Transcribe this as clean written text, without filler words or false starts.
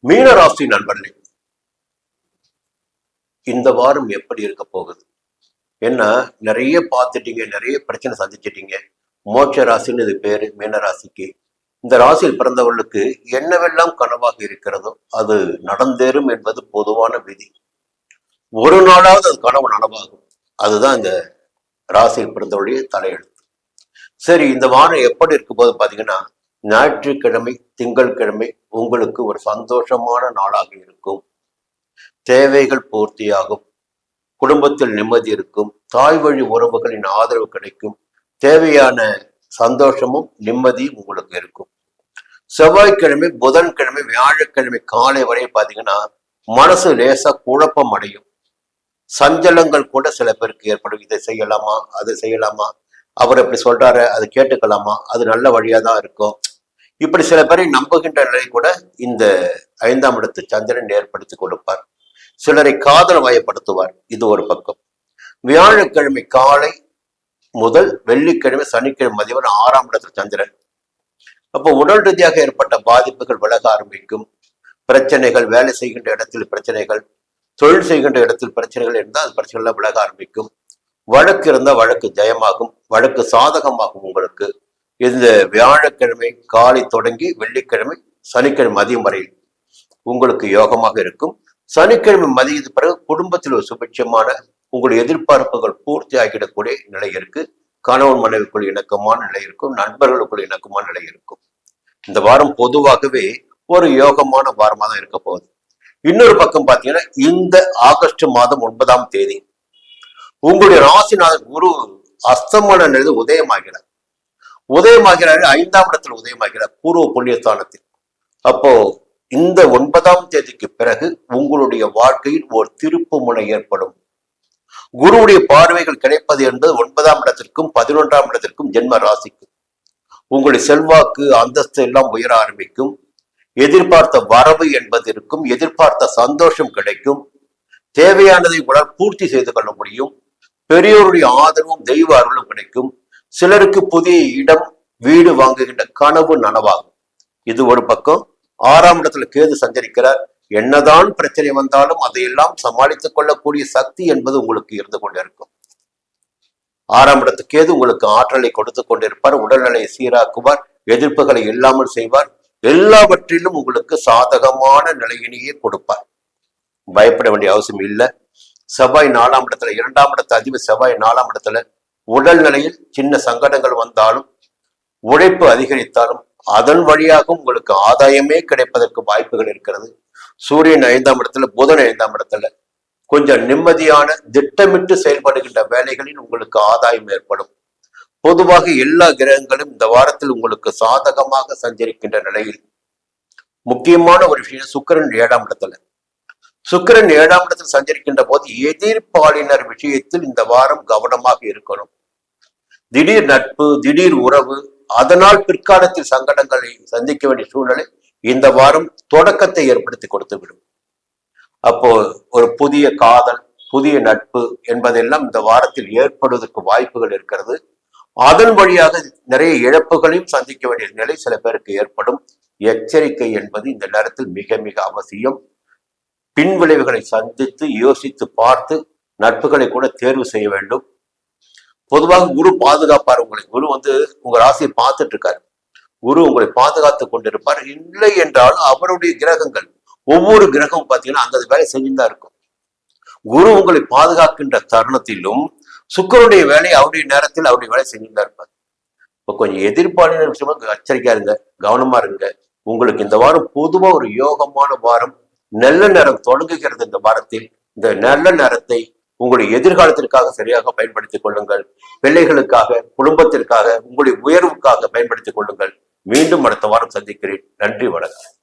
மீனராசி நண்பர்களே, இந்த வாரம் எப்படி இருக்க போகுது? என்ன நிறைய பார்த்துட்டீங்க, நிறைய பிரச்சனை சந்திச்சிட்டீங்க. மோட்ச ராசின்னு இது பேரு மீனராசிக்கு. இந்த ராசியில் பிறந்தவர்களுக்கு என்னவெல்லாம் கனவாக இருக்கிறதோ அது நடந்தேறும் என்பது பொதுவான விதி. ஒரு நாளாவது அது கனவு நனவாகும். அதுதான் இந்த ராசியில் பிறந்தவர்களுடைய தலையெழுத்து. சரி, இந்த வாரம் எப்படி இருக்கும் போது பாத்தீங்கன்னா, ஞாயிற்றுக்கிழமை திங்கட்கிழமை உங்களுக்கு ஒரு சந்தோஷமான நாளாக இருக்கும். தேவைகள் பூர்த்தியாகும், குடும்பத்தில் நிம்மதி இருக்கும், தாய் வழி உறவுகளின் ஆதரவு கிடைக்கும், தேவையான சந்தோஷமும் நிம்மதியும் உங்களுக்கு இருக்கும். செவ்வாய்க்கிழமை புதன்கிழமை வியாழக்கிழமை காலை வரை பாத்தீங்கன்னா மனசு லேசா குழப்பம் அடையும். சஞ்சலங்கள் கூட சில பேருக்கு ஏற்படும். இதை செய்யலாமா, அதை செய்யலாமா, அவர் எப்படி சொல்றாரு, அதை கேட்டுக்கலாமா, அது நல்ல வழியா தான் இருக்கும். இப்படி சில பேரை நம்புகின்ற நிலை கூட இந்த 5ஆம் இடத்து சந்திரன் ஏற்படுத்தி கொடுப்பார். சிலரை காதல் வயப்படுத்துவார். இது ஒரு பக்கம். வியாழக்கிழமை காலை முதல் வெள்ளிக்கிழமை சனிக்கிழமை மதியம் 6ஆம் இடத்துல சந்திரன். அப்போ உடல் ரீதியாக ஏற்பட்ட பாதிப்புகள் விலக ஆரம்பிக்கும். பிரச்சனைகள், வேலை செய்கின்ற இடத்தில் பிரச்சனைகள், தொழில் செய்கின்ற இடத்தில் பிரச்சனைகள் இருந்தால் அது பிரச்சனைகள் விலக ஆரம்பிக்கும். வழக்கு இருந்தால் வழக்கு ஜெயமாகும், வழக்கு சாதகமாகும். உங்களுக்கு இந்த வியாழக்கிழமை காலை தொடங்கி வெள்ளிக்கிழமை சனிக்கிழமை மதியம் வரை உங்களுக்கு யோகமாக இருக்கும். சனிக்கிழமை மதியது பிறகு குடும்பத்தில் ஒரு சுபிட்சமான உங்களுடைய எதிர்பார்ப்புகள் பூர்த்தி ஆகிடக்கூடிய நிலை இருக்கு. கணவன் மனைவிக்குள் இணக்கமான நிலை இருக்கும், நண்பர்களுக்குள் இணக்கமான நிலை இருக்கும். இந்த வாரம் பொதுவாகவே ஒரு யோகமான வாரமாக தான் இருக்க போகுது. இன்னொரு பக்கம் பாத்தீங்கன்னா, இந்த ஆகஸ்ட் மாதம் 9ஆம் தேதி உங்களுடைய ராசிநாதன் குரு அஸ்தமான நிலை உதயமாகிறார். 5ஆம் இடத்தில் உதயமாகிறார், பூர்வ புண்ணியஸ்தானத்தில். அப்போ இந்த 9ஆம் தேதிக்கு பிறகு உங்களுடைய வாழ்க்கையில் ஒரு திருப்பு முனை ஏற்படும். குருவுடைய பார்வைகள் கிடைப்பது என்பது 9ஆம் இடத்திற்கும் 11ஆம் இடத்திற்கும் ஜென்ம ராசிக்கும். உங்களுடைய செல்வாக்கு அந்தஸ்து எல்லாம் உயர ஆரம்பிக்கும். எதிர்பார்த்த வரவு என்பது இருக்கும், எதிர்பார்த்த சந்தோஷம் கிடைக்கும், தேவையானதை உங்களால் பூர்த்தி செய்து கொள்ள முடியும். பெரியோருடைய ஆதரவும் தெய்வ அருளும் கிடைக்கும். சிலருக்கு புதிய இடம் வீடு வாங்குகின்ற கனவு நனவாகும். இது ஒரு பக்கம். 6ஆம் இடத்துல கேது சஞ்சரிக்கிறார். என்னதான் பிரச்சனை வந்தாலும் அதையெல்லாம் சமாளித்துக் கொள்ளக்கூடிய சக்தி என்பது உங்களுக்கு இருந்து கொண்டிருக்கும். 6ஆம் இடத்து கேது உங்களுக்கு ஆற்றலை கொடுத்து கொண்டிருப்பார், உடல்நிலையை சீராக்குவார், எதிர்ப்புகளை இல்லாமல் செய்வார், எல்லாவற்றிலும் உங்களுக்கு சாதகமான நிலையினையே கொடுப்பார். பயப்பட வேண்டிய அவசியம் இல்லை. செவ்வாய் 4ஆம் இடத்துல, 2ஆம் இடத்து அதிபதி செவ்வாய் 4ஆம் இடத்துல, உடல் நிலையில் சின்ன சங்கடங்கள் வந்தாலும் உழைப்பு அதிகரித்தாலும் அதன் வழியாகவும் உங்களுக்கு ஆதாயமே கிடைப்பதற்கு வாய்ப்புகள் இருக்கிறது. சூரியன் 5ஆம் இடத்துல, புதன் 5ஆம் இடத்துல, கொஞ்சம் நிம்மதியான திட்டமிட்டு செயல்படுகின்ற வேலைகளில் உங்களுக்கு ஆதாயம் ஏற்படும். பொதுவாக எல்லா கிரகங்களும் இந்த வாரத்தில் உங்களுக்கு சாதகமாக சஞ்சரிக்கின்ற நிலையில் முக்கியமான ஒரு விஷயம் சுக்கிரன் 7ஆம் இடத்துல. சுக்கிரன் 7ஆம் இடத்தில் சஞ்சரிக்கின்ற போது எதிர்ப்பாளினர் விஷயத்தில் இந்த வாரம் கவனமாக இருக்கணும். திடீர் நட்பு, திடீர் உறவு, அதனால் பிற்காலத்தில் சங்கடங்களை சந்திக்க வேண்டிய சூழ்நிலை இந்த வாரம் தொடக்கத்தை ஏற்படுத்தி கொடுத்து விடும். அப்போ ஒரு புதிய காதல், புதிய நட்பு என்பதெல்லாம் இந்த வாரத்தில் ஏற்படுவதற்கு வாய்ப்புகள் இருக்கிறது. அதன் வழியாக நிறைய இழப்புகளையும் சந்திக்க வேண்டிய நிலை சில பேருக்கு ஏற்படும். எச்சரிக்கை என்பது இந்த நேரத்தில் மிக மிக அவசியம். பின் விளைவுகளை சந்தித்து யோசித்து பார்த்து நட்புகளை கூட தேர்வு செய்ய வேண்டும். பொதுவாக குரு பாதுகாப்பார் உங்களை. குரு உங்க ராசியை பார்த்துட்டு இருக்காரு. குரு உங்களை பாதுகாத்து கொண்டிருப்பார். இல்லை என்றாலும் அவருடைய கிரகங்கள், ஒவ்வொரு கிரகமும் பார்த்தீங்கன்னா அந்த வேலை செஞ்சுதான் இருக்கும். குரு உங்களை பாதுகாக்கின்ற தருணத்திலும் சுக்கிரனுடைய வேலை அவருடைய நேரத்தில் அவருடைய வேலை செஞ்சுதான் இருப்பார். இப்போ கொஞ்சம் எதிர்பாலின விஷயமா எச்சரிக்கையா இருங்க, கவனமா இருங்க. உங்களுக்கு இந்த வாரம் பொதுவா ஒரு யோகமான வாரம். நல்ல நேரம் தொடங்குகிறது. இந்த வாரத்தில் இந்த நல்ல நேரத்தை உங்களுடைய எதிர்காலத்திற்காக சரியாக பயன்படுத்திக் கொள்ளுங்கள். பிள்ளைகளுக்காக, குடும்பத்திற்காக, உங்களுடைய உயர்வுக்காக பயன்படுத்திக் கொள்ளுங்கள். மீண்டும் அடுத்த வாரம் சந்திக்கிறேன். நன்றி, வணக்கம்.